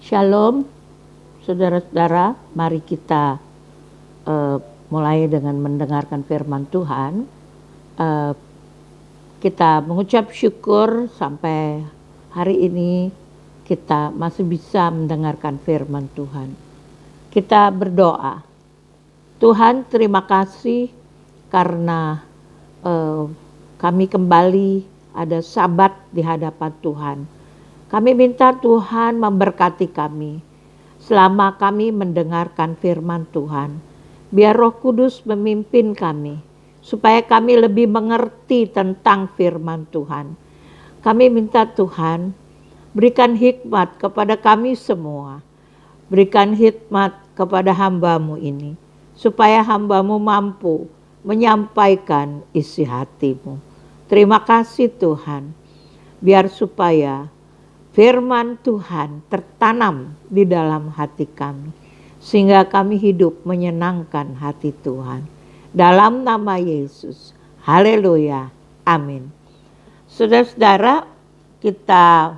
Shalom, saudara-saudara. Mari kita mulai dengan mendengarkan firman Tuhan. Kita mengucap syukur sampai hari ini kita masih bisa mendengarkan firman Tuhan. Kita berdoa. Tuhan, terima kasih karena kami kembali ada Sabat di hadapan Tuhan. Kami minta Tuhan memberkati kami selama kami mendengarkan firman Tuhan. Biar Roh Kudus memimpin kami supaya kami lebih mengerti tentang firman Tuhan. Kami minta Tuhan berikan hikmat kepada kami semua. Berikan hikmat kepada hamba-Mu ini supaya hamba-Mu mampu menyampaikan isi hati-Mu. Terima kasih Tuhan. Biar supaya firman Tuhan tertanam di dalam hati kami, sehingga kami hidup menyenangkan hati Tuhan. Dalam nama Yesus, haleluya, amin. Saudara-saudara, kita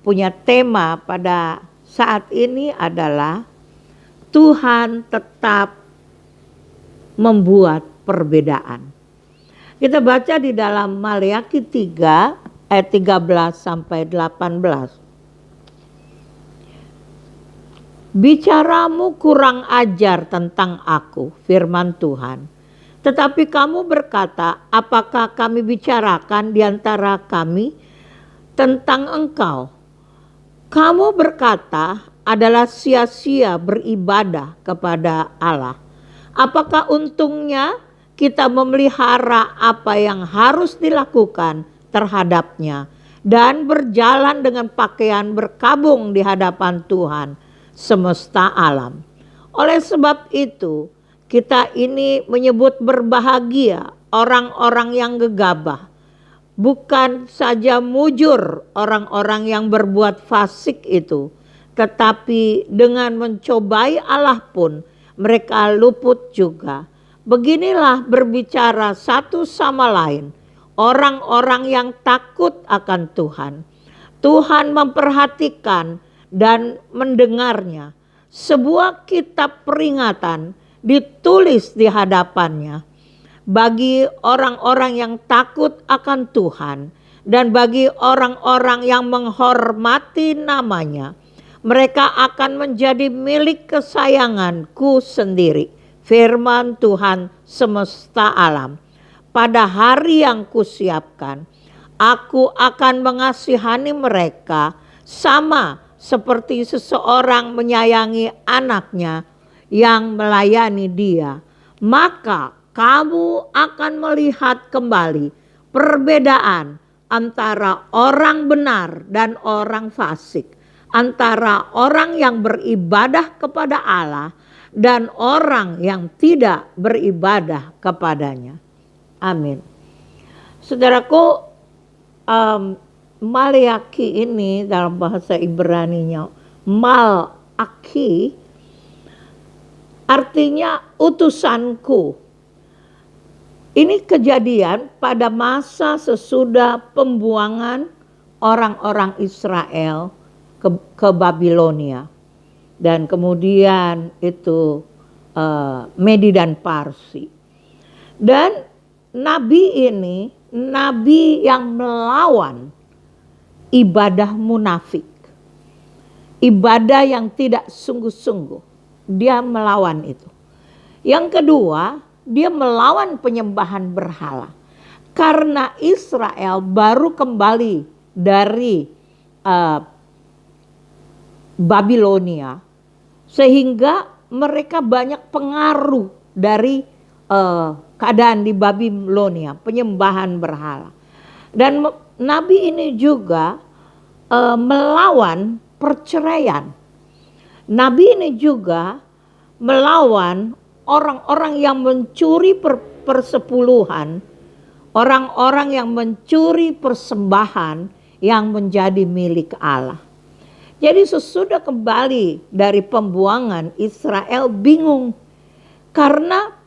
punya tema pada saat ini adalah Tuhan tetap membuat perbedaan. Kita baca di dalam Maleakhi 3 ayat 13 sampai 18. Bicaramu kurang ajar tentang aku, firman Tuhan. Tetapi kamu berkata, apakah kami bicarakan di antara kami tentang engkau? Kamu berkata adalah sia-sia beribadah kepada Allah. Apakah untungnya kita memelihara apa yang harus dilakukan terhadapnya dan berjalan dengan pakaian berkabung di hadapan Tuhan semesta alam. Oleh sebab itu, kita ini menyebut berbahagia orang-orang yang gegabah, bukan saja mujur orang-orang yang berbuat fasik itu, tetapi dengan mencobai Allah pun mereka luput juga. Beginilah berbicara satu sama lain orang-orang yang takut akan Tuhan. Tuhan memperhatikan dan mendengarnya. Sebuah kitab peringatan ditulis di hadapannya bagi orang-orang yang takut akan Tuhan dan bagi orang-orang yang menghormati namanya. Mereka akan menjadi milik kesayanganku sendiri, firman Tuhan semesta alam. Pada hari yang kusiapkan, aku akan mengasihani mereka sama seperti seseorang menyayangi anaknya yang melayani dia. Maka kamu akan melihat kembali perbedaan antara orang benar dan orang fasik, antara orang yang beribadah kepada Allah dan orang yang tidak beribadah kepadanya. Amin. Saudaraku, Maleakhi ini dalam bahasa Ibraninya Malakhi artinya utusanku. Ini kejadian pada masa sesudah pembuangan orang-orang Israel ke Babilonia. Dan kemudian itu Medi dan Parsi. Dan nabi ini, nabi yang melawan ibadah munafik. Ibadah yang tidak sungguh-sungguh. Dia melawan itu. Yang kedua, dia melawan penyembahan berhala. Karena Israel baru kembali dari Babilonia. Sehingga mereka banyak pengaruh dari keadaan di Babilonia, penyembahan berhala. Dan nabi ini juga melawan perceraian. Nabi ini juga melawan orang-orang yang mencuri persepuluhan, orang-orang yang mencuri persembahan yang menjadi milik Allah. Jadi sesudah kembali dari pembuangan, Israel bingung karena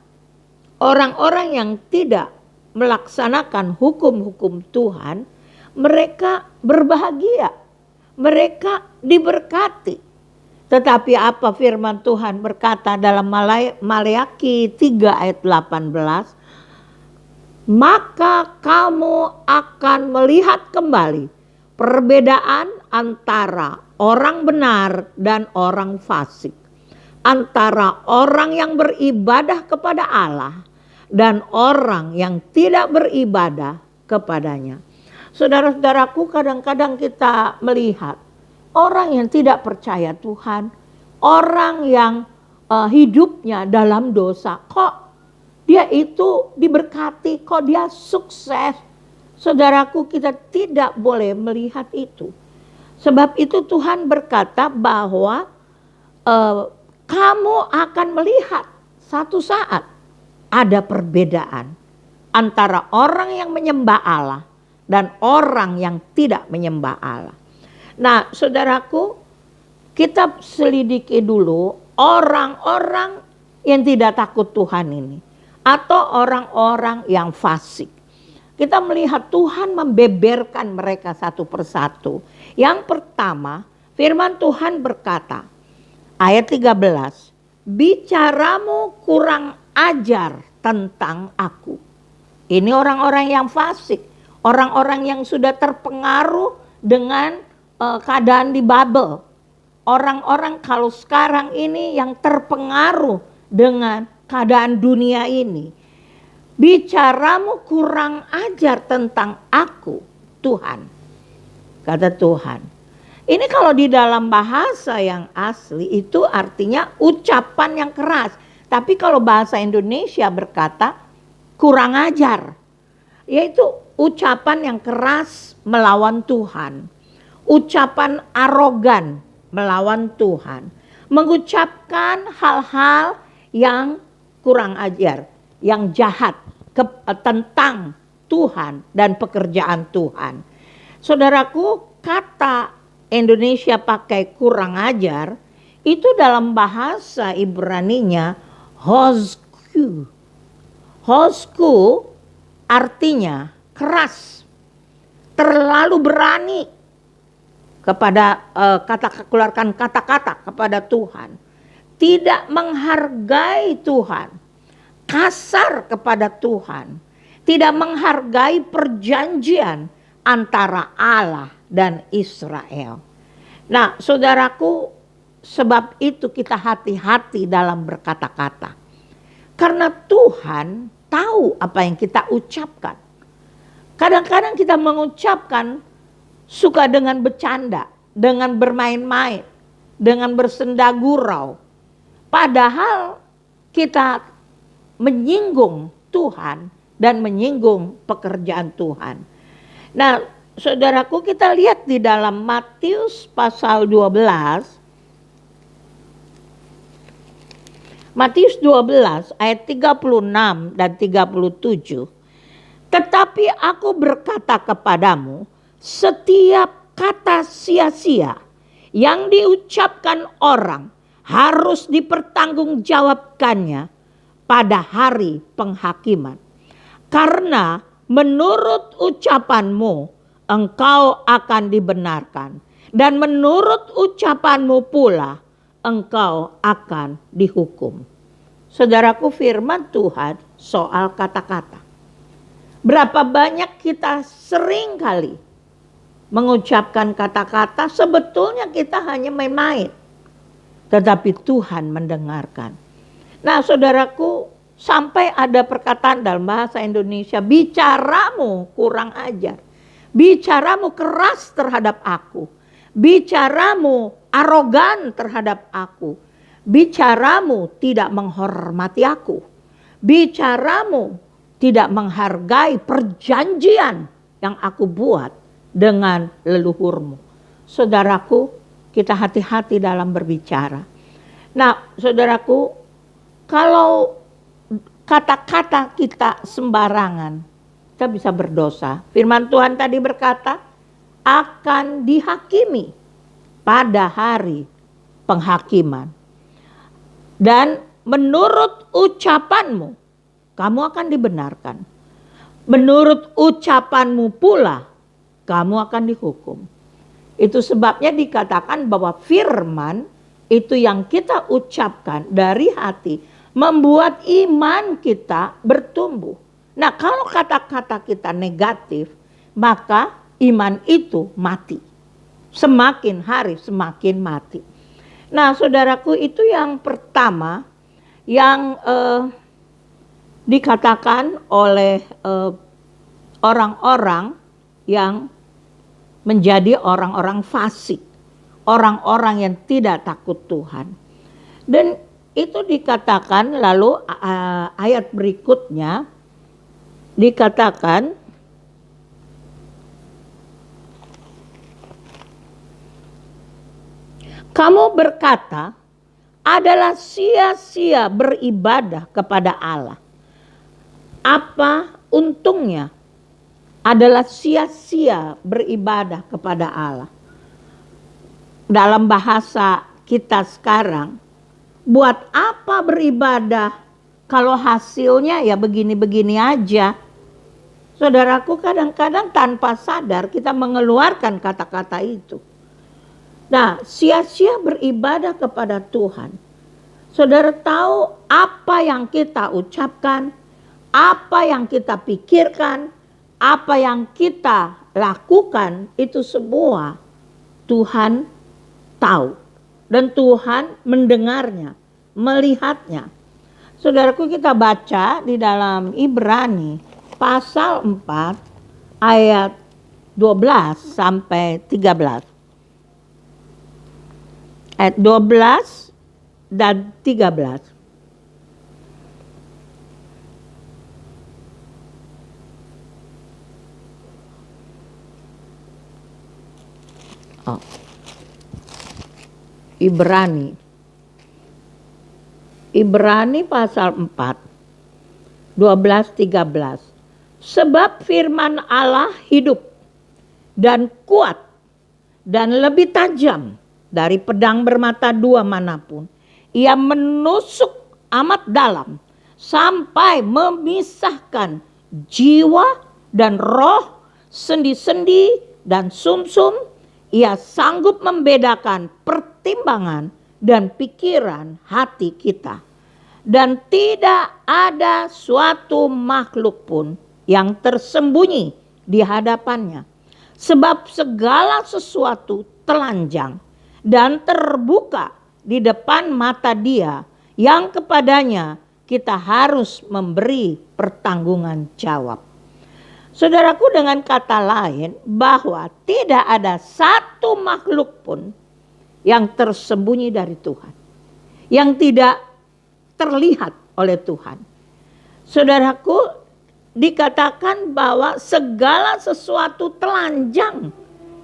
orang-orang yang tidak melaksanakan hukum-hukum Tuhan, mereka berbahagia. mereka diberkati. Tetapi apa firman Tuhan berkata dalam Maleakhi 3 ayat 18? Maka kamu akan melihat kembali perbedaan antara orang benar dan orang fasik, antara orang yang beribadah kepada Allah dan orang yang tidak beribadah kepadanya. Saudara-saudaraku, kadang-kadang kita melihat orang yang tidak percaya Tuhan, orang yang hidupnya dalam dosa, kok dia itu diberkati, kok dia sukses. Saudaraku, kita tidak boleh melihat itu. Sebab itu Tuhan berkata bahwa kamu akan melihat satu saat ada perbedaan antara orang yang menyembah Allah dan orang yang tidak menyembah Allah. Nah, saudaraku, kita selidiki dulu orang-orang yang tidak takut Tuhan ini, atau orang-orang yang fasik. Kita melihat Tuhan membeberkan mereka satu persatu. Yang pertama, firman Tuhan berkata, ayat 13, bicaramu kurang ajar tentang aku. Ini orang-orang yang fasik, orang-orang yang sudah terpengaruh dengan keadaan di Babel. Orang-orang kalau sekarang ini yang terpengaruh dengan keadaan dunia ini. Bicaramu kurang ajar tentang aku, Tuhan. Kata Tuhan. Ini kalau di dalam bahasa yang asli itu artinya ucapan yang keras. Tapi kalau bahasa Indonesia berkata kurang ajar. Yaitu ucapan yang keras melawan Tuhan. Ucapan arogan melawan Tuhan. Mengucapkan hal-hal yang kurang ajar, yang jahat tentang Tuhan dan pekerjaan Tuhan. Saudaraku, kata Indonesia pakai kurang ajar itu dalam bahasa Ibraninya hozku. Hozku artinya keras, terlalu berani kepada keluarkan kata-kata kepada Tuhan. Tidak menghargai Tuhan, kasar kepada Tuhan, tidak menghargai perjanjian antara Allah dan Israel. Nah, saudaraku, sebab itu kita hati-hati dalam berkata-kata. Karena Tuhan tahu apa yang kita ucapkan. Kadang-kadang kita mengucapkan suka dengan bercanda, dengan bermain-main, dengan bersenda gurau. Padahal kita menyinggung Tuhan dan menyinggung pekerjaan Tuhan. Nah, saudaraku, kita lihat di dalam Matius pasal 12. Matius 12 ayat 36 dan 37. Tetapi aku berkata kepadamu, setiap kata sia-sia yang diucapkan orang harus dipertanggungjawabkannya pada hari penghakiman. Karena menurut ucapanmu engkau akan dibenarkan, dan menurut ucapanmu pula engkau akan dihukum. Saudaraku, firman Tuhan soal kata-kata. Berapa banyak kita sering kali mengucapkan kata-kata sebetulnya kita hanya main-main. Tetapi Tuhan mendengarkan. Nah, saudaraku, sampai ada perkataan dalam bahasa Indonesia, bicaramu kurang ajar. Bicaramu keras terhadap aku. Bicaramu arogan terhadap aku. Bicaramu tidak menghormati aku. Bicaramu tidak menghargai perjanjian yang aku buat dengan leluhurmu. Saudaraku, kita hati-hati dalam berbicara. Nah, saudaraku, kalau kata-kata kita sembarangan, kita bisa berdosa. Firman Tuhan tadi berkata, akan dihakimi pada hari penghakiman. Dan menurut ucapanmu, kamu akan dibenarkan. Menurut ucapanmu pula, kamu akan dihukum. Itu sebabnya dikatakan bahwa firman itu yang kita ucapkan dari hati membuat iman kita bertumbuh. Nah, kalau kata-kata kita negatif, maka iman itu mati. Semakin hari semakin mati. Nah, saudaraku, itu yang pertama yang dikatakan oleh orang-orang yang menjadi orang-orang fasik, orang-orang yang tidak takut Tuhan. Dan itu dikatakan, lalu ayat berikutnya dikatakan, kamu berkata adalah sia-sia beribadah kepada Allah. Apa untungnya? Adalah sia-sia beribadah kepada Allah. Dalam bahasa kita sekarang, buat apa beribadah kalau hasilnya ya begini-begini aja? Saudaraku, kadang-kadang tanpa sadar kita mengeluarkan kata-kata itu. Nah, sia-sia beribadah kepada Tuhan. Saudara tahu apa yang kita ucapkan, apa yang kita pikirkan, apa yang kita lakukan, itu semua Tuhan tahu. Dan Tuhan mendengarnya, melihatnya. Saudaraku, kita baca di dalam Ibrani pasal 4 ayat 12 sampai 13. Ayat 12 dan 13. Ibrani pasal 4 12-13. Sebab firman Allah hidup dan kuat dan lebih tajam dari pedang bermata dua manapun. Ia menusuk amat dalam sampai memisahkan jiwa dan roh, sendi-sendi dan sumsum. Ia sanggup membedakan pertimbangan dan pikiran hati kita. Dan tidak ada suatu makhluk pun yang tersembunyi di hadapannya. Sebab segala sesuatu telanjang dan terbuka di depan mata Dia yang kepadanya kita harus memberi pertanggungan jawab. Saudaraku, dengan kata lain, bahwa tidak ada satu makhluk pun yang tersembunyi dari Tuhan, yang tidak terlihat oleh Tuhan. Saudaraku, dikatakan bahwa segala sesuatu telanjang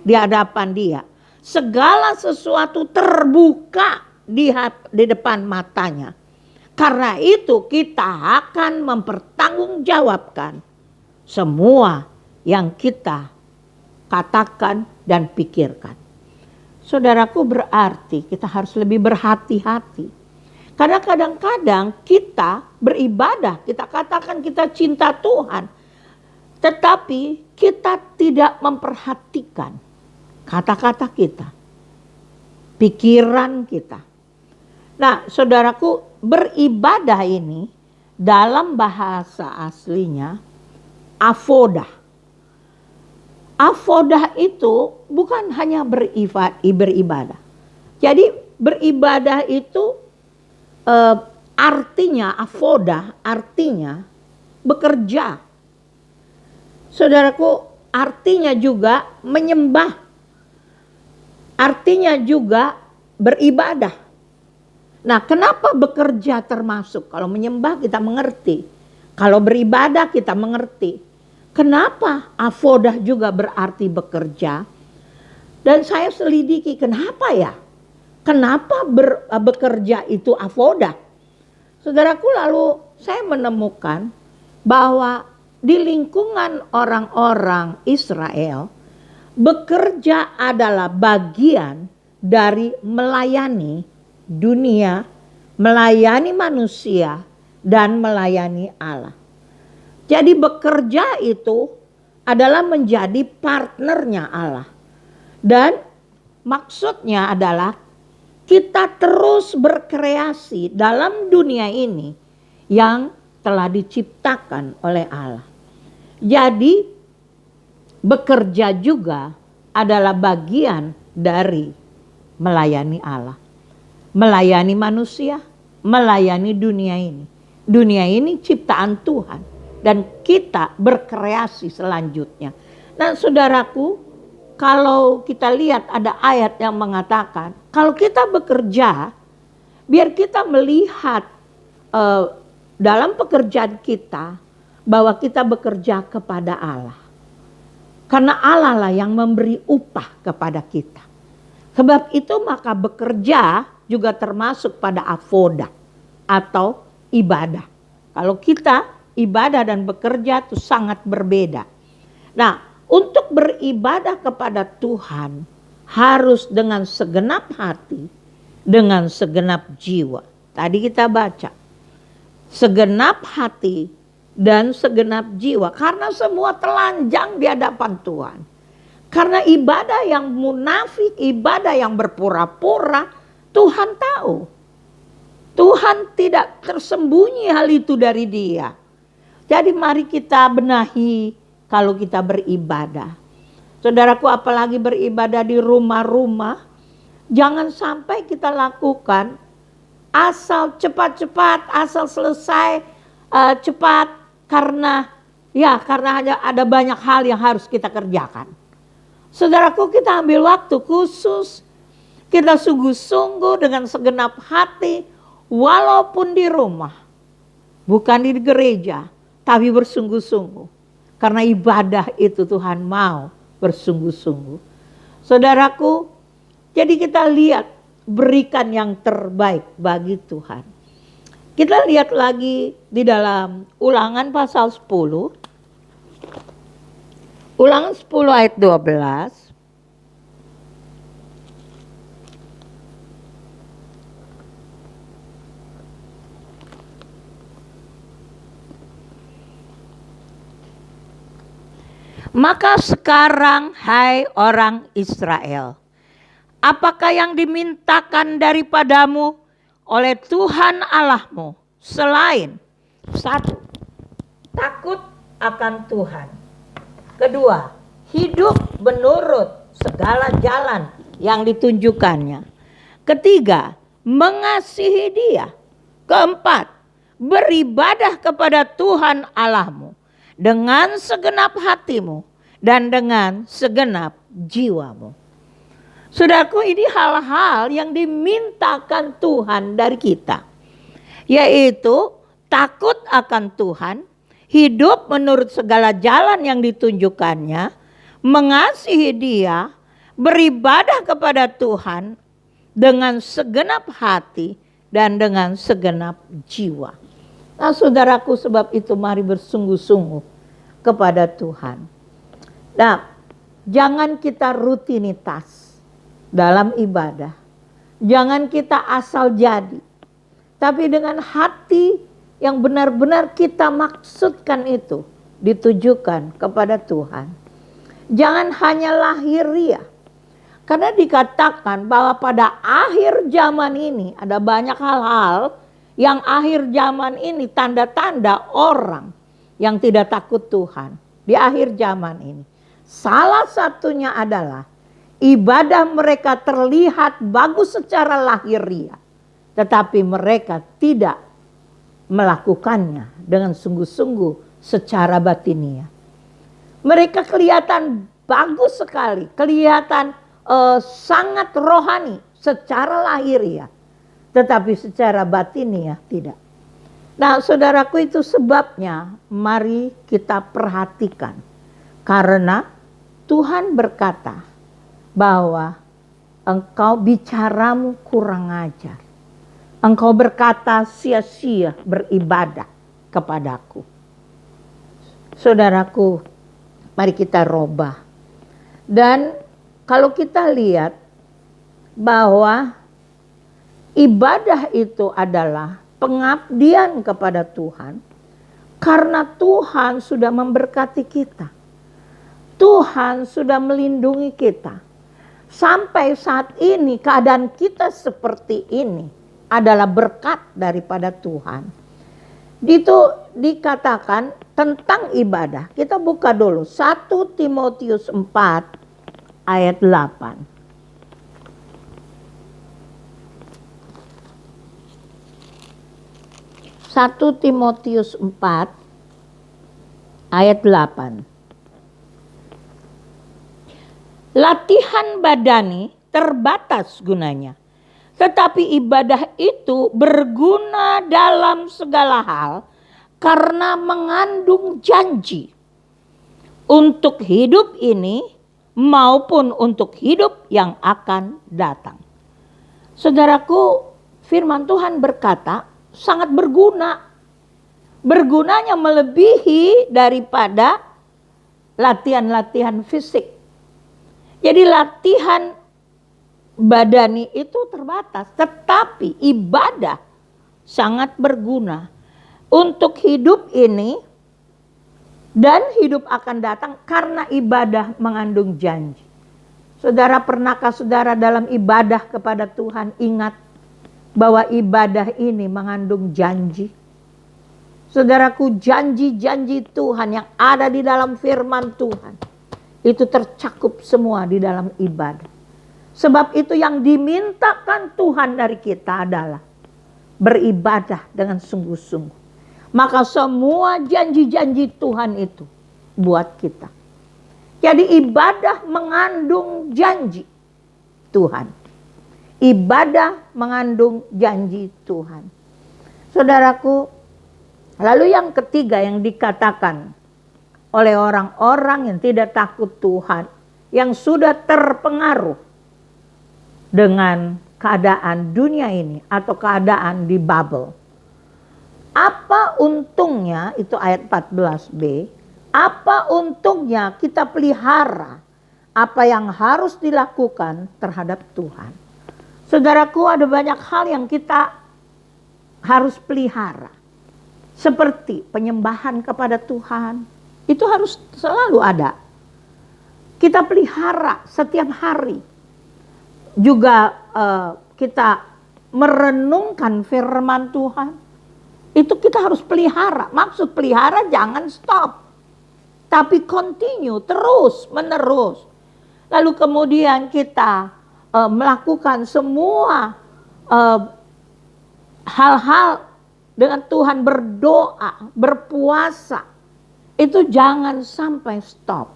di hadapan Dia, segala sesuatu terbuka di depan matanya. Karena itu kita akan mempertanggungjawabkan semua yang kita katakan dan pikirkan. Saudaraku, berarti kita harus lebih berhati-hati. Karena kadang-kadang kita beribadah, kita katakan kita cinta Tuhan, tetapi kita tidak memperhatikan kata-kata kita, pikiran kita. Nah, saudaraku, beribadah ini dalam bahasa aslinya avodah. Avodah itu bukan hanya beribadah. Jadi beribadah itu artinya, avodah artinya bekerja. Saudaraku, artinya juga menyembah. Artinya juga beribadah. Nah, kenapa bekerja termasuk? Kalau menyembah kita mengerti. Kalau beribadah kita mengerti. Kenapa avodah juga berarti bekerja? Dan saya selidiki kenapa ya? Kenapa bekerja itu avodah? Saudaraku, lalu saya menemukan bahwa di lingkungan orang-orang Israel, bekerja adalah bagian dari melayani dunia, melayani manusia, dan melayani Allah. Jadi bekerja itu adalah menjadi partnernya Allah. Dan maksudnya adalah kita terus berkreasi dalam dunia ini yang telah diciptakan oleh Allah. Jadi bekerja juga adalah bagian dari melayani Allah. Melayani manusia, melayani dunia ini. Dunia ini ciptaan Tuhan dan kita berkreasi selanjutnya. Nah, saudaraku, kalau kita lihat ada ayat yang mengatakan, kalau kita bekerja, biar kita melihat dalam pekerjaan kita bahwa kita bekerja kepada Allah. Karena Allah lah yang memberi upah kepada kita. Sebab itu maka bekerja juga termasuk pada avoda atau ibadah. Kalau kita ibadah dan bekerja itu sangat berbeda. Nah, untuk beribadah kepada Tuhan harus dengan segenap hati, dengan segenap jiwa. Tadi kita baca, segenap hati dan segenap jiwa. Karena semua telanjang di hadapan Tuhan. Karena ibadah yang munafik, ibadah yang berpura-pura, Tuhan tahu. Tuhan tidak tersembunyi hal itu dari Dia. Jadi mari kita benahi kalau kita beribadah. Saudaraku, apalagi beribadah di rumah-rumah, jangan sampai kita lakukan asal cepat-cepat, asal selesai cepat karena hanya ada banyak hal yang harus kita kerjakan. Saudaraku, kita ambil waktu khusus, kita sungguh-sungguh dengan segenap hati, walaupun di rumah, bukan di gereja, tapi bersungguh-sungguh. Karena ibadah itu Tuhan mau bersungguh-sungguh. Saudaraku, jadi kita lihat, berikan yang terbaik bagi Tuhan. Kita lihat lagi di dalam Ulangan pasal 10. Ulangan 10 ayat 12. Maka sekarang, hai orang Israel, apakah yang dimintakan daripadamu oleh Tuhan Allahmu selain satu, takut akan Tuhan. Kedua, hidup menurut segala jalan yang ditunjukkannya. Ketiga, mengasihi Dia. Keempat, beribadah kepada Tuhan Allahmu dengan segenap hatimu dan dengan segenap jiwamu. Saudaraku, ini hal-hal yang dimintakan Tuhan dari kita, yaitu takut akan Tuhan, hidup menurut segala jalan yang ditunjukkannya, mengasihi Dia, beribadah kepada Tuhan dengan segenap hati dan dengan segenap jiwa. Nah, saudaraku, sebab itu mari bersungguh-sungguh kepada Tuhan. Nah, jangan kita rutinitas dalam ibadah. Jangan kita asal jadi. Tapi dengan hati yang benar-benar kita maksudkan itu ditujukan kepada Tuhan. Jangan hanya lahiriah. Karena dikatakan bahwa pada akhir zaman ini ada banyak hal-hal yang akhir zaman ini tanda-tanda orang yang tidak takut Tuhan di akhir zaman ini. Salah satunya adalah ibadah mereka terlihat bagus secara lahiriah, tetapi mereka tidak melakukannya dengan sungguh-sungguh secara batiniah. Mereka kelihatan bagus sekali, kelihatan sangat rohani secara lahiriah, tetapi secara batiniah tidak. Nah, saudaraku, itu sebabnya mari kita perhatikan. Karena Tuhan berkata bahwa engkau bicaramu kurang ajar. Engkau berkata sia-sia beribadah kepadaku. Saudaraku, mari kita robah. Dan kalau kita lihat bahwa ibadah itu adalah pengabdian kepada Tuhan, karena Tuhan sudah memberkati kita. Tuhan sudah melindungi kita. sampai saat ini keadaan kita seperti ini adalah berkat daripada Tuhan. Itu dikatakan tentang ibadah. Kita buka dulu 1 Timotius 4 ayat 8. 1 Timotius 4 ayat 8. Latihan badani terbatas gunanya, tetapi ibadah itu berguna dalam segala hal karena mengandung janji untuk hidup ini maupun untuk hidup yang akan datang. Saudaraku, firman Tuhan berkata sangat berguna. Bergunanya melebihi daripada latihan-latihan fisik. Jadi latihan badani itu terbatas, tetapi ibadah sangat berguna untuk hidup ini dan hidup akan datang karena ibadah mengandung janji. Saudara, pernahkah saudara dalam ibadah kepada Tuhan ingat bahwa ibadah ini mengandung janji? Saudaraku, janji-janji Tuhan yang ada di dalam firman Tuhan itu tercakup semua di dalam ibadah. Sebab itu yang dimintakan Tuhan dari kita adalah beribadah dengan sungguh-sungguh. Maka semua janji-janji Tuhan itu buat kita. Jadi ibadah mengandung janji Tuhan. Ibadah mengandung janji Tuhan. Saudaraku, lalu yang ketiga yang dikatakan oleh orang-orang yang tidak takut Tuhan, yang sudah terpengaruh dengan keadaan dunia ini atau keadaan di Babel. Apa untungnya, itu ayat 14b, apa untungnya kita pelihara apa yang harus dilakukan terhadap Tuhan. Saudaraku, ada banyak hal yang kita harus pelihara. Seperti penyembahan kepada Tuhan. Itu harus selalu ada. Kita pelihara setiap hari. Juga kita merenungkan firman Tuhan. Itu kita harus pelihara. Maksud pelihara jangan stop. Tapi continue, terus menerus. Lalu kemudian kita melakukan semua hal-hal dengan Tuhan, berdoa, berpuasa. Itu jangan sampai stop.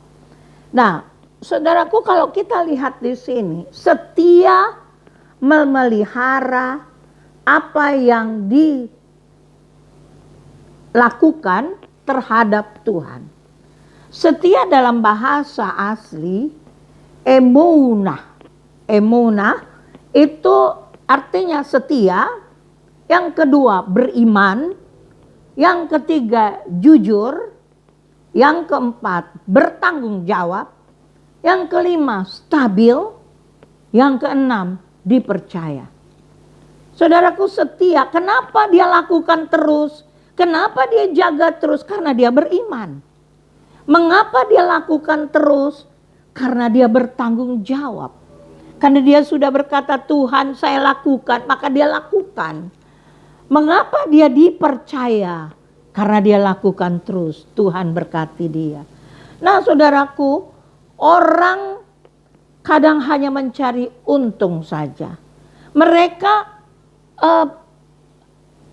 Nah, saudaraku, kalau kita lihat di sini, setia memelihara apa yang dilakukan terhadap Tuhan. Setia dalam bahasa asli emunah. Emunah itu artinya setia. Yang kedua beriman. Yang ketiga jujur. Yang keempat bertanggung jawab. Yang kelima stabil. Yang keenam dipercaya. Saudaraku, setia. Kenapa dia lakukan terus? Kenapa dia jaga terus? Karena dia beriman. Mengapa dia lakukan terus? Karena dia bertanggung jawab. Karena dia sudah berkata, Tuhan saya lakukan, maka dia lakukan. Mengapa dia dipercaya? Karena dia lakukan terus. Tuhan berkati dia. Nah, saudaraku, orang kadang hanya mencari untung saja. Mereka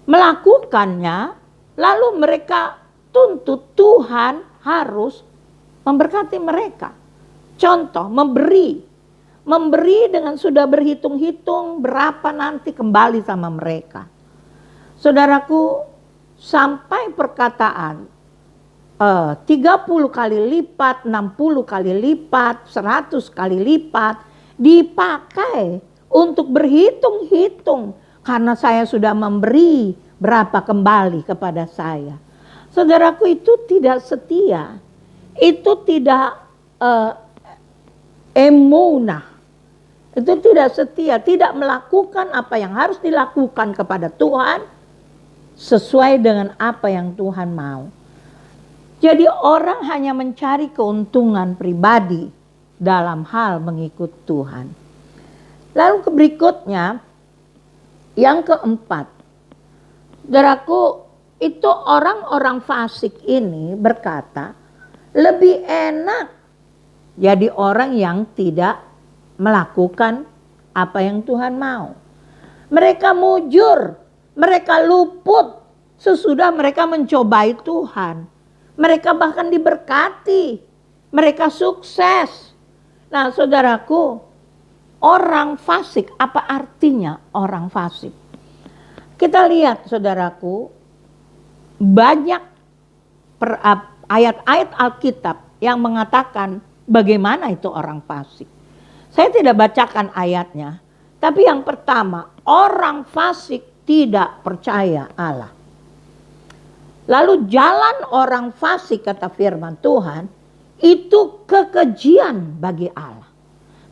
melakukannya, lalu mereka tuntut Tuhan harus memberkati mereka. Contoh, memberi dengan sudah berhitung-hitung berapa nanti kembali sama mereka. Saudaraku, sampai perkataan 30 kali lipat, 60 kali lipat, 100 kali lipat dipakai untuk berhitung-hitung karena saya sudah memberi berapa kembali kepada saya. Saudaraku, itu tidak setia. Itu tidak emunah. Itu tidak setia, tidak melakukan apa yang harus dilakukan kepada Tuhan sesuai dengan apa yang Tuhan mau. Jadi orang hanya mencari keuntungan pribadi dalam hal mengikut Tuhan. Lalu berikutnya, yang keempat, saudaraku, itu orang-orang fasik ini berkata, lebih enak jadi orang yang tidak melakukan apa yang Tuhan mau. Mereka mujur, mereka luput sesudah mereka mencobai Tuhan. Mereka bahkan diberkati, mereka sukses. Nah, saudaraku, orang fasik, apa artinya orang fasik? Kita lihat, saudaraku, banyak ayat-ayat Alkitab yang mengatakan bagaimana itu orang fasik. Saya tidak bacakan ayatnya, tapi yang pertama, orang fasik tidak percaya Allah. Lalu jalan orang fasik, kata firman Tuhan, itu kekejian bagi Allah.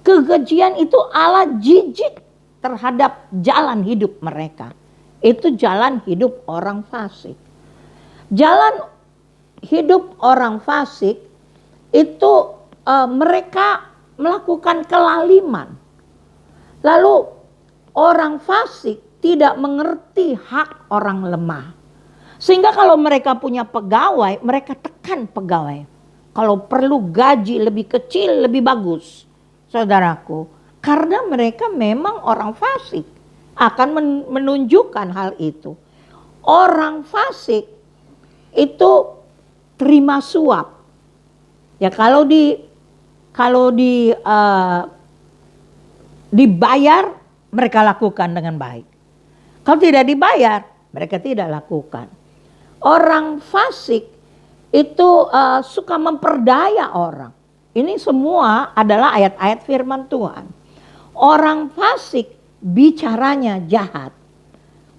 Kekejian itu Allah jijik terhadap jalan hidup mereka. Itu jalan hidup orang fasik. Jalan hidup orang fasik itu mereka melakukan kelaliman. Lalu orang fasik tidak mengerti hak orang lemah. Sehingga kalau mereka punya pegawai, mereka tekan pegawai. Kalau perlu gaji lebih kecil, lebih bagus. Saudaraku, karena mereka memang orang fasik akan menunjukkan hal itu. Orang fasik itu terima suap. Ya kalau dibayar, mereka lakukan dengan baik. Kalau tidak dibayar, mereka tidak lakukan. Orang fasik itu suka memperdaya orang. Ini semua adalah ayat-ayat firman Tuhan. Orang fasik bicaranya jahat.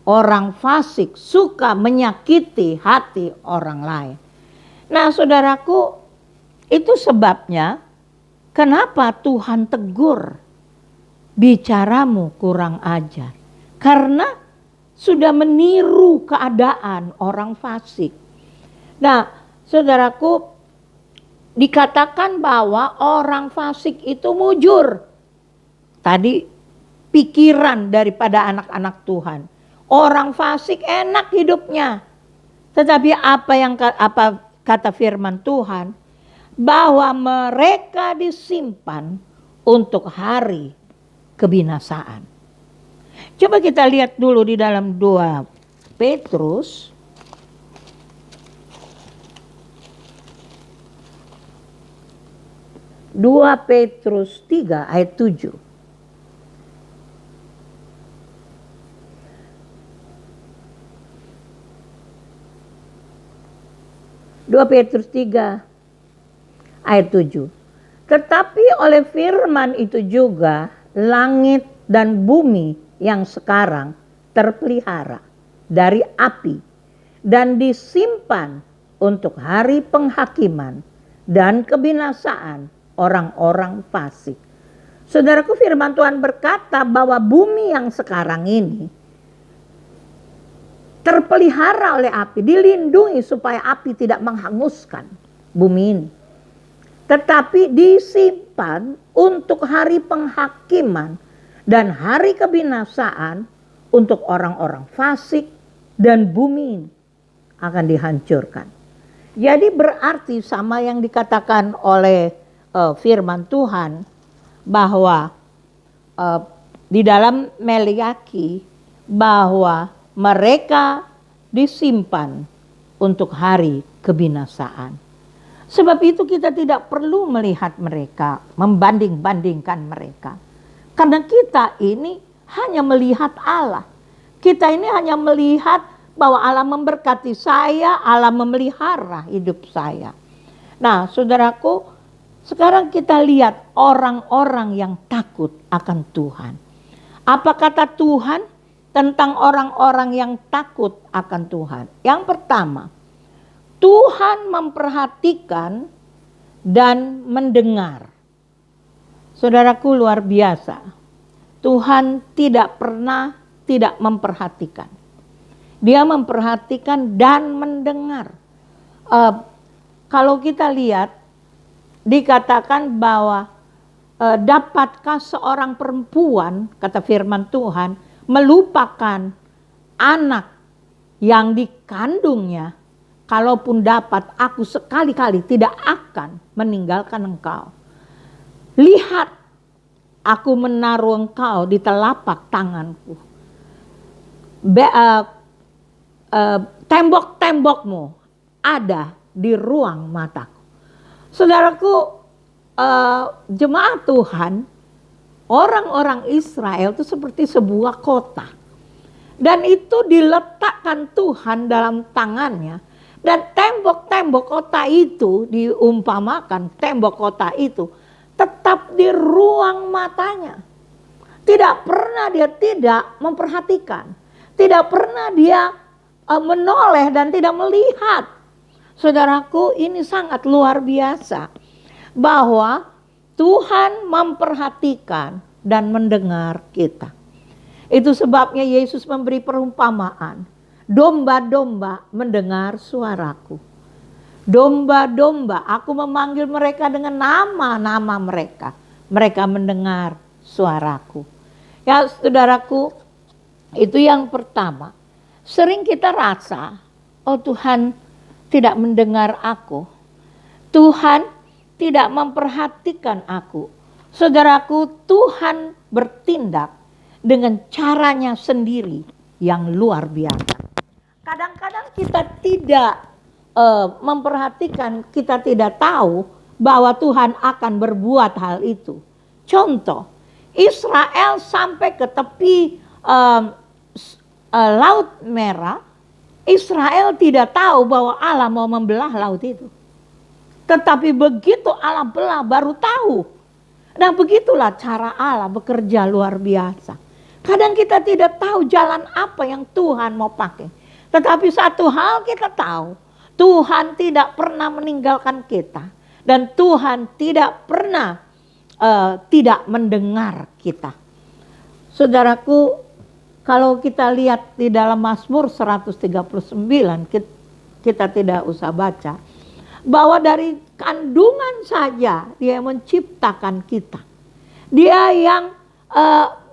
Orang fasik suka menyakiti hati orang lain. Nah, saudaraku, itu sebabnya kenapa Tuhan tegur, bicaramu kurang ajar. Karena sudah meniru keadaan orang fasik. Nah, saudaraku, dikatakan bahwa orang fasik itu mujur. Tadi pikiran daripada anak-anak Tuhan. Orang fasik enak hidupnya. Tetapi apa kata firman Tuhan? Bahwa mereka disimpan untuk hari kebinasaan. Coba kita lihat dulu di dalam 2 Petrus. Dua Petrus 3 ayat 7. Dua Petrus 3 ayat 7. Tetapi oleh firman itu juga langit dan bumi yang sekarang terpelihara dari api dan disimpan untuk hari penghakiman dan kebinasaan orang-orang fasik. Saudaraku, firman Tuhan berkata bahwa bumi yang sekarang ini terpelihara oleh api, dilindungi supaya api tidak menghanguskan bumi ini. Tetapi disimpan untuk hari penghakiman dan hari kebinasaan untuk orang-orang fasik, dan bumi akan dihancurkan. Jadi berarti sama yang dikatakan oleh firman Tuhan bahwa di dalam Meleaki bahwa mereka disimpan untuk hari kebinasaan. Sebab itu kita tidak perlu melihat mereka, membanding-bandingkan mereka. Karena kita ini hanya melihat Allah. Kita ini hanya melihat bahwa Allah memberkati saya, Allah memelihara hidup saya. Nah, saudaraku, sekarang kita lihat orang-orang yang takut akan Tuhan. Apa kata Tuhan tentang orang-orang yang takut akan Tuhan? Yang pertama, Tuhan memperhatikan dan mendengar. Saudaraku, luar biasa. Tuhan tidak pernah tidak memperhatikan. Dia memperhatikan dan mendengar. Kalau kita lihat, dikatakan bahwa dapatkah seorang perempuan, kata firman Tuhan, melupakan anak yang dikandungnya? Kalaupun dapat, aku sekali-kali tidak akan meninggalkan engkau. Lihat, aku menaruh engkau di telapak tanganku. Tembok-tembokmu ada di ruang mataku. Saudaraku, jemaat Tuhan, orang-orang Israel itu seperti sebuah kota. Dan itu diletakkan Tuhan dalam tangannya. Dan tembok-tembok kota itu diumpamakan, tembok kota itu tetap di ruang matanya. Tidak pernah dia tidak memperhatikan. Tidak pernah dia menoleh dan tidak melihat. Saudaraku, ini sangat luar biasa. Bahwa Tuhan memperhatikan dan mendengar kita. Itu sebabnya Yesus memberi perumpamaan. Domba-domba mendengar suaraku. Domba-domba, aku memanggil mereka dengan nama-nama mereka. Mereka mendengar suaraku. Ya saudaraku, itu yang pertama. Sering kita rasa, oh Tuhan tidak mendengar aku. Tuhan tidak memperhatikan aku. Saudaraku, Tuhan bertindak dengan caranya sendiri yang luar biasa. Kadang-kadang kita tidak memperhatikan, kita tidak tahu bahwa Tuhan akan berbuat hal itu. Contoh, Israel sampai ke tepi Laut Merah, Israel tidak tahu bahwa Allah mau membelah laut itu. Tetapi begitu Allah belah baru tahu. Nah begitulah cara Allah bekerja luar biasa. Kadang kita tidak tahu jalan apa yang Tuhan mau pakai. Tetapi satu hal kita tahu, Tuhan tidak pernah meninggalkan kita. Dan Tuhan tidak pernah tidak mendengar kita. Saudaraku, kalau kita lihat di dalam Mazmur 139, kita tidak usah baca. Bahwa dari kandungan saja dia menciptakan kita. Dia yang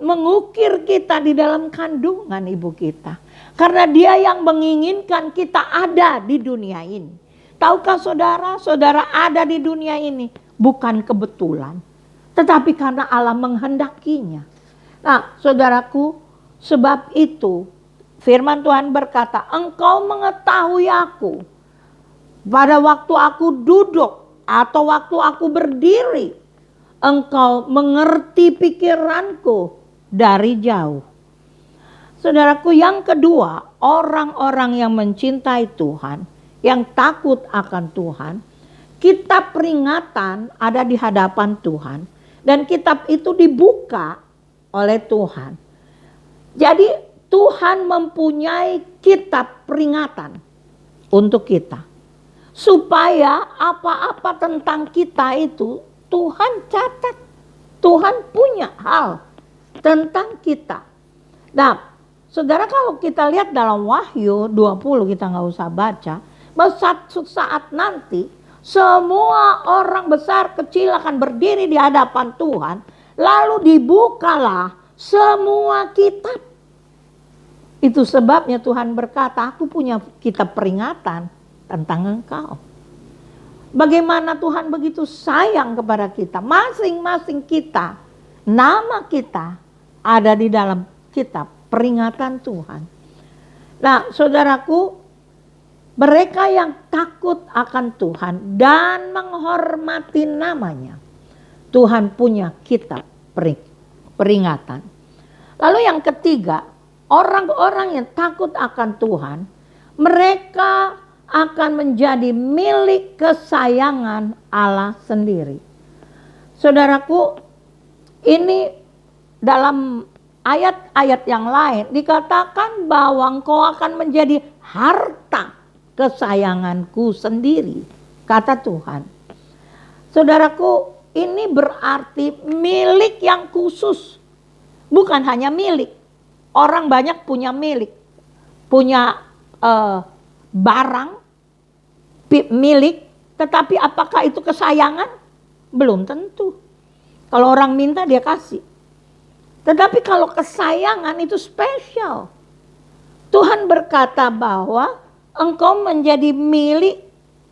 mengukir kita di dalam kandungan ibu kita. Karena dia yang menginginkan kita ada di dunia ini. Tahukah saudara, saudara ada di dunia ini bukan kebetulan. Tetapi karena Allah menghendakinya. Nah saudaraku, sebab itu firman Tuhan berkata, engkau mengetahui aku pada waktu aku duduk atau waktu aku berdiri. Engkau mengerti pikiranku dari jauh. Saudaraku, yang kedua, orang-orang yang mencintai Tuhan, yang takut akan Tuhan, kitab peringatan ada di hadapan Tuhan. Dan kitab itu dibuka oleh Tuhan. Jadi Tuhan mempunyai kitab peringatan untuk kita. Supaya apa-apa tentang kita itu Tuhan catat. Tuhan punya hal tentang kita. Nah, saudara kalau kita lihat dalam Wahyu 20, kita nggak usah baca. Bahwa suatu saat nanti semua orang besar kecil akan berdiri di hadapan Tuhan. Lalu dibukalah semua kitab. Itu sebabnya Tuhan berkata, aku punya kitab peringatan tentang engkau. Bagaimana Tuhan begitu sayang kepada kita. Masing-masing kita, nama kita ada di dalam kitab peringatan Tuhan. Nah saudaraku, mereka yang takut akan Tuhan dan menghormati namanya, Tuhan punya kitab peringatan. Lalu yang ketiga, orang-orang yang takut akan Tuhan, mereka akan menjadi milik kesayangan Allah sendiri. Saudaraku, ini dalam ayat-ayat yang lain dikatakan bahwa engkau akan menjadi harta kesayanganku sendiri, kata Tuhan. Saudaraku, ini berarti milik yang khusus, bukan hanya milik. Orang banyak punya milik, punya barang milik, tetapi apakah itu kesayangan? Belum tentu. Kalau orang minta dia kasih. Tetapi kalau kesayangan itu spesial. Tuhan berkata bahwa engkau menjadi milik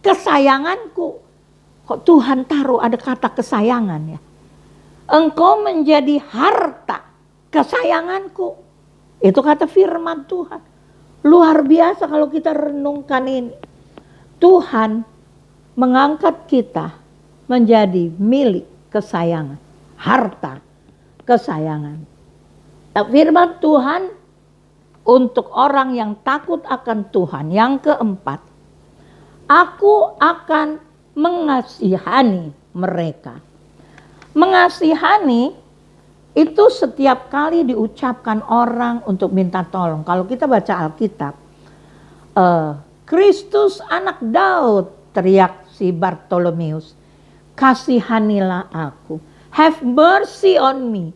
kesayanganku. Kok Tuhan taruh ada kata kesayangan ya? Engkau menjadi harta kesayanganku. Itu kata firman Tuhan. Luar biasa kalau kita renungkan ini. Tuhan mengangkat kita menjadi milik kesayangan. Harta kesayangan. Firman Tuhan untuk orang yang takut akan Tuhan. Yang keempat, aku akan mengasihani mereka. Mengasihani itu setiap kali diucapkan orang untuk minta tolong. Kalau kita baca Alkitab, Kristus anak Daud, teriak si Bartolomeus, kasihanilah aku. Have mercy on me.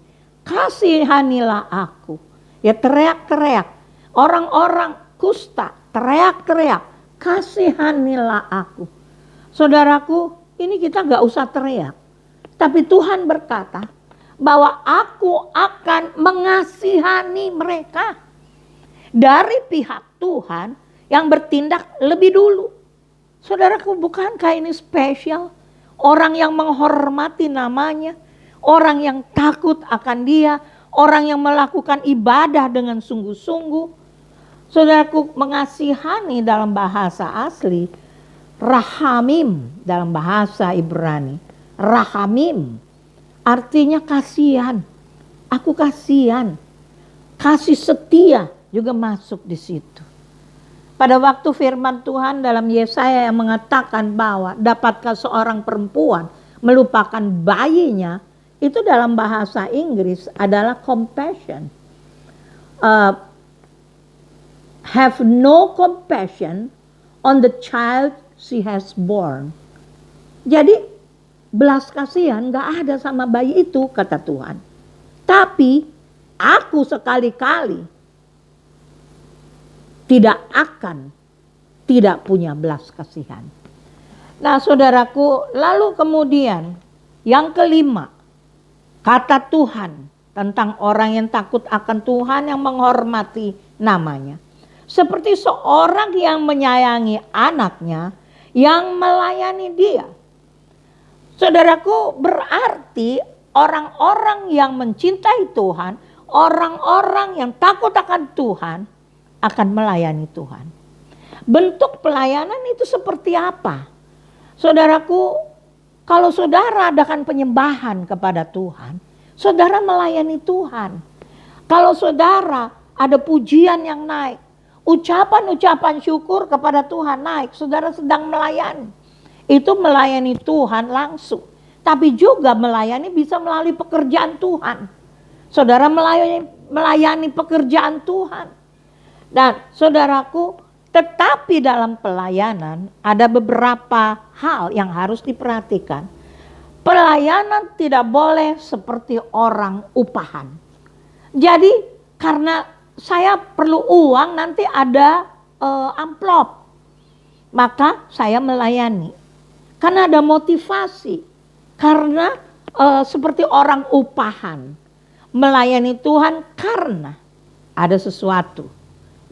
Kasihanilah aku. Ya teriak-teriak. Orang-orang kusta teriak-teriak. Kasihanilah aku. Saudaraku, ini kita gak usah teriak. Tapi Tuhan berkata bahwa aku akan mengasihani mereka. Dari pihak Tuhan yang bertindak lebih dulu. Saudaraku, bukankah ini spesial? Orang yang menghormati namanya. Orang yang takut akan dia. Orang yang melakukan ibadah dengan sungguh-sungguh. Saudaraku, mengasihani dalam bahasa asli. Rahamim dalam bahasa Ibrani. Rahamim artinya kasihan. Aku kasihan. Kasih setia juga masuk di situ. Pada waktu firman Tuhan dalam Yesaya yang mengatakan bahwa dapatkah seorang perempuan melupakan bayinya, itu dalam bahasa Inggris adalah compassion. Have no compassion on the child she has born. Jadi belas kasihan gak ada sama bayi itu, kata Tuhan. Tapi aku sekali-kali tidak punya belas kasihan. Nah saudaraku, lalu kemudian yang kelima, kata Tuhan tentang orang yang takut akan Tuhan, yang menghormati namanya. Seperti seorang yang menyayangi anaknya, yang melayani dia. Saudaraku, berarti orang-orang yang mencintai Tuhan, orang-orang yang takut akan Tuhan, akan melayani Tuhan. Bentuk pelayanan itu seperti apa? Saudaraku, kalau saudara adakan penyembahan kepada Tuhan, saudara melayani Tuhan. Kalau saudara ada pujian yang naik, ucapan-ucapan syukur kepada Tuhan naik, saudara sedang melayani. Itu melayani Tuhan langsung. Tapi juga melayani bisa melalui pekerjaan Tuhan. Saudara melayani pekerjaan Tuhan. Dan saudaraku, tetapi dalam pelayanan ada beberapa hal yang harus diperhatikan. Pelayanan tidak boleh seperti orang upahan. Jadi karena saya perlu uang, nanti ada amplop, maka saya melayani. Karena ada motivasi. Karena seperti orang upahan. Melayani Tuhan karena ada sesuatu.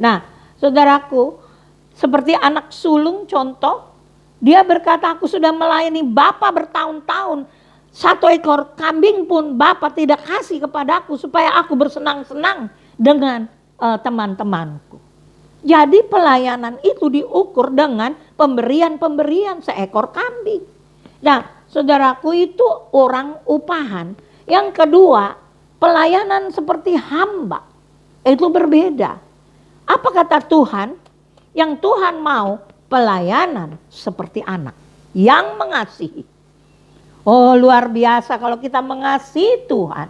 Nah, saudaraku, seperti anak sulung contoh, dia berkata, aku sudah melayani Bapak bertahun-tahun. 1 ekor kambing pun Bapak tidak kasih kepadaku supaya aku bersenang-senang dengan teman-temanku. Jadi pelayanan itu diukur dengan pemberian-pemberian seekor kambing. Nah, saudaraku, itu orang upahan. Yang kedua, pelayanan seperti hamba. Itu berbeda. Apa kata Tuhan? Yang Tuhan mau pelayanan seperti anak yang mengasihi. Oh, luar biasa kalau kita mengasihi Tuhan,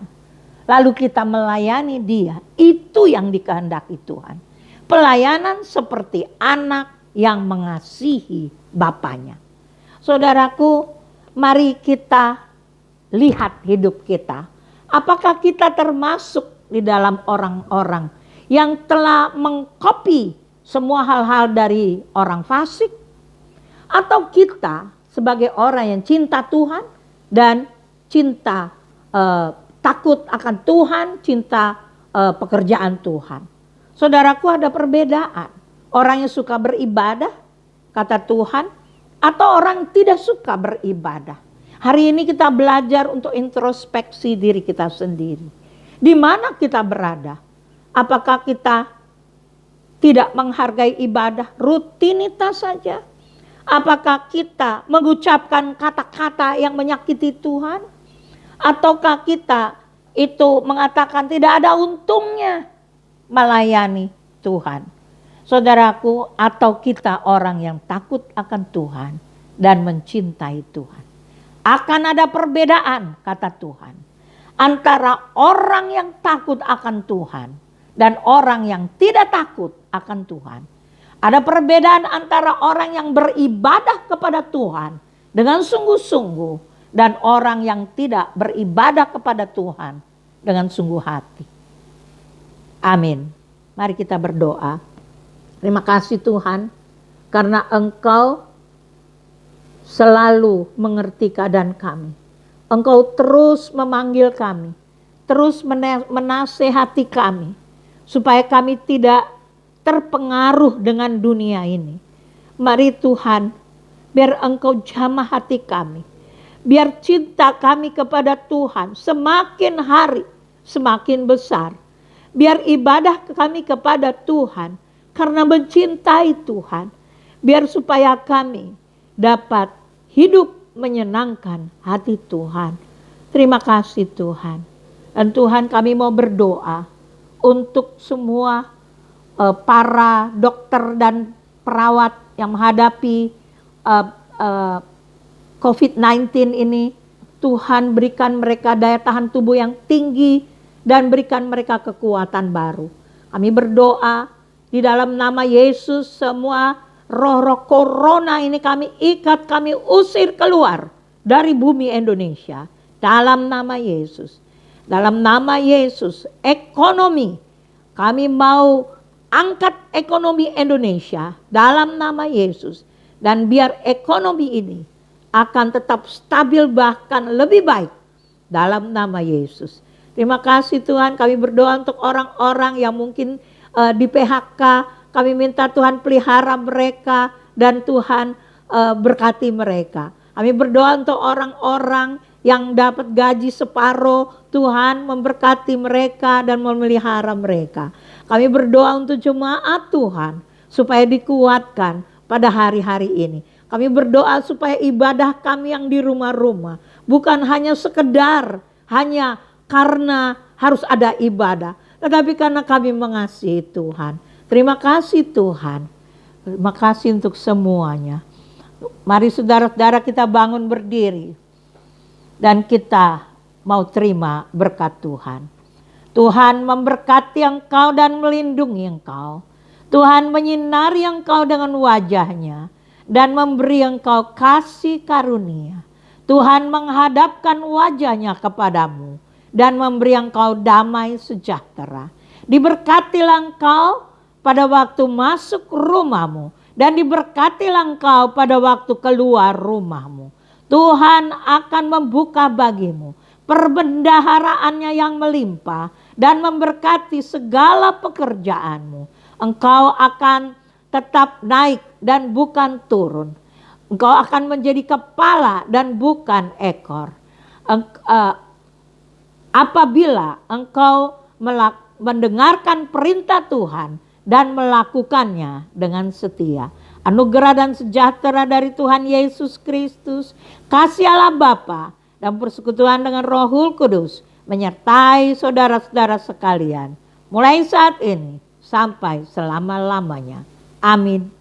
lalu kita melayani dia. Itu yang dikehendaki Tuhan. Pelayanan seperti anak yang mengasihi bapaknya. Saudaraku, mari kita lihat hidup kita. Apakah kita termasuk di dalam orang-orang yang telah mengcopy semua hal-hal dari orang fasik? Atau kita sebagai orang yang cinta Tuhan dan cinta takut akan Tuhan, cinta pekerjaan Tuhan. Saudaraku, ada perbedaan. Orang yang suka beribadah, kata Tuhan, atau orang yang tidak suka beribadah. Hari ini kita belajar untuk introspeksi diri kita sendiri. Di mana kita berada? Apakah kita tidak menghargai ibadah, rutinitas saja? Apakah kita mengucapkan kata-kata yang menyakiti Tuhan? Ataukah kita itu mengatakan tidak ada untungnya melayani Tuhan? Saudaraku, atau kita orang yang takut akan Tuhan dan mencintai Tuhan. Akan ada perbedaan, kata Tuhan, antara orang yang takut akan Tuhan dan orang yang tidak takut akan Tuhan. Ada perbedaan antara orang yang beribadah kepada Tuhan dengan sungguh-sungguh dan orang yang tidak beribadah kepada Tuhan dengan sungguh hati. Amin. Mari kita berdoa. Terima kasih Tuhan, karena Engkau selalu mengerti keadaan kami. Engkau terus memanggil kami, terus menasehati kami, supaya kami tidak terpengaruh dengan dunia ini. Mari Tuhan, biar Engkau jamah hati kami, biar cinta kami kepada Tuhan semakin hari semakin besar. Biar ibadah kami kepada Tuhan karena mencintai Tuhan. Biar supaya kami dapat hidup menyenangkan hati Tuhan. Terima kasih Tuhan. Dan Tuhan, kami mau berdoa untuk semua para dokter dan perawat yang menghadapi COVID-19 ini. Tuhan, berikan mereka daya tahan tubuh yang tinggi dan berikan mereka kekuatan baru. Kami berdoa di dalam nama Yesus, semua roh-roh corona ini kami ikat, kami usir keluar dari bumi Indonesia. Dalam nama Yesus. Dalam nama Yesus, ekonomi, kami mau angkat ekonomi Indonesia dalam nama Yesus. Dan biar ekonomi ini akan tetap stabil, bahkan lebih baik dalam nama Yesus. Terima kasih Tuhan, kami berdoa untuk orang-orang yang mungkin di PHK. Kami minta Tuhan pelihara mereka dan Tuhan berkati mereka. Kami berdoa untuk orang-orang yang dapat gaji separuh, Tuhan memberkati mereka dan memelihara mereka. Kami berdoa untuk jemaat Tuhan supaya dikuatkan pada hari-hari ini. Kami berdoa supaya ibadah kami yang di rumah-rumah bukan hanya sekedar hanya karena harus ada ibadah, tetapi karena kami mengasihi Tuhan. Terima kasih Tuhan. Terima kasih untuk semuanya. Mari saudara-saudara kita bangun berdiri. Dan kita mau terima berkat Tuhan. Tuhan memberkati engkau dan melindungi engkau. Tuhan menyinari engkau dengan wajahnya. Dan memberi engkau kasih karunia. Tuhan menghadapkan wajahnya kepadamu. Dan memberi engkau damai sejahtera. Diberkatilah engkau pada waktu masuk rumahmu. Dan diberkatilah engkau pada waktu keluar rumahmu. Tuhan akan membuka bagimu perbendaharaannya yang melimpah. Dan memberkati segala pekerjaanmu. Engkau akan tetap naik dan bukan turun. Engkau akan menjadi kepala dan bukan ekor. Apabila engkau mendengarkan perintah Tuhan dan melakukannya dengan setia. Anugerah dan sejahtera dari Tuhan Yesus Kristus, kasih Allah Bapa dan persekutuan dengan Roh Kudus menyertai saudara-saudara sekalian mulai saat ini sampai selama-lamanya. Amin.